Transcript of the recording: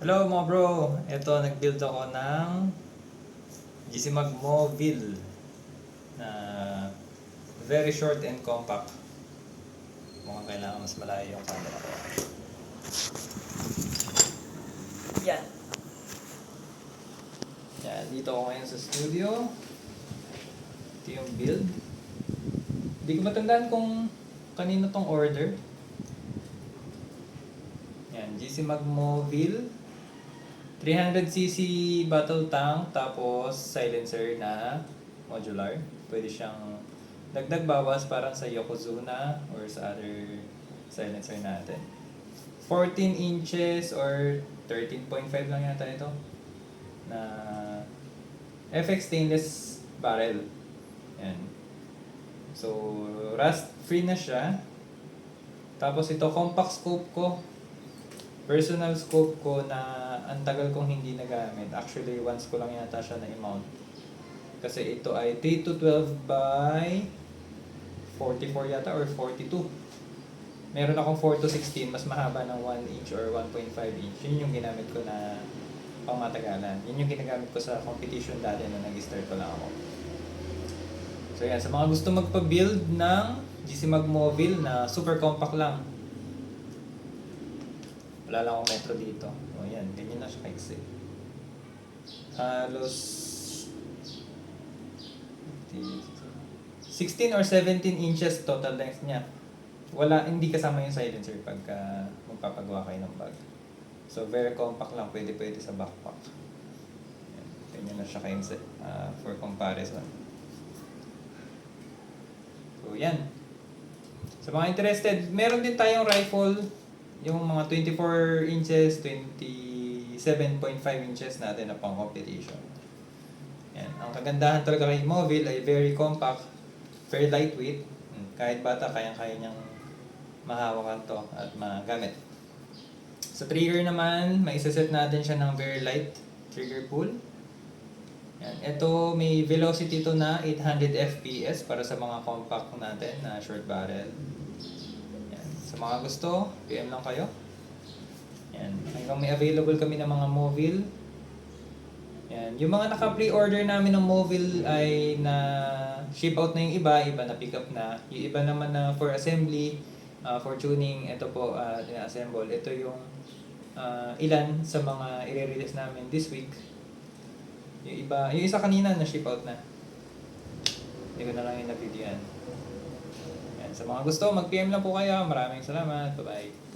Hello mga bro! Ito, nag-build ako ng GC Magmovil na very short and compact. Mukhang kailangan mas malayo yung camera ko. Yan! Yan, dito ako ngayon sa studio. Ito yung build. Hindi ko matandaan kung kanino tong order. Yan, GC Magmovil. 300cc battle tank, tapos silencer na modular. Pwede siyang dagdag bawas parang sa Yokozuna or sa other silencer natin. 14 inches or 13.5 lang yata ito na FX stainless barrel. Yan. So, rust free na siya. Tapos ito, compact scope ko. Personal scope ko na ang tagal kong hindi nagamit. Actually, once ko lang yata siya na-mount. Kasi ito ay 3 to 12 by 44 yata or 42. Meron akong 4 to 16, mas mahaba ng 1 inch or 1.5 inch. Yun yung ginamit ko na pangmatagalan. Yun yung ginagamit ko sa competition dati na nag-start pa lang ako. So yan, sa mga gusto magpa-build ng GC Magmovil na super compact lang. Wala lang akong metro dito. O yan, ganyan na siya kaiksi. Halos 16 or 17 inches total length niya. Hindi kasama yung silencer pagka magpapagawa kayo ng bag. So very compact lang, pwede sa backpack. Yan, ganyan na siya kaiksi for comparison. So yan. Sa mga interested, meron din tayong rifle. Yung mga 24 inches, 27.5 inches natin na pang competition. Yan. Ang kagandahan talaga kay Movil ay very compact, very lightweight. Kahit bata, kayang-kaya niyang mahawakan to at magamit. Sa trigger naman, maisaset natin siya ng very light trigger pull. Yan. Ito, may velocity to na 800 FPS para sa mga compact natin na short barrel. Sa mga gusto, PM lang kayo. Yan. Hanggang may available kami ng mga Movil. Yan. Yung mga naka-pre-order namin ng Movil ay na ship out na yung iba na pick up na. Yung iba naman na for assembly, for tuning, ito po ina-assemble. Ito yung ilan sa mga i-release namin this week. Yung isa kanina na ship out na. Hindi ko na lang yung na-videoan. Sa mga gusto, mag-PM lang po kayo. Maraming salamat. Bye-bye.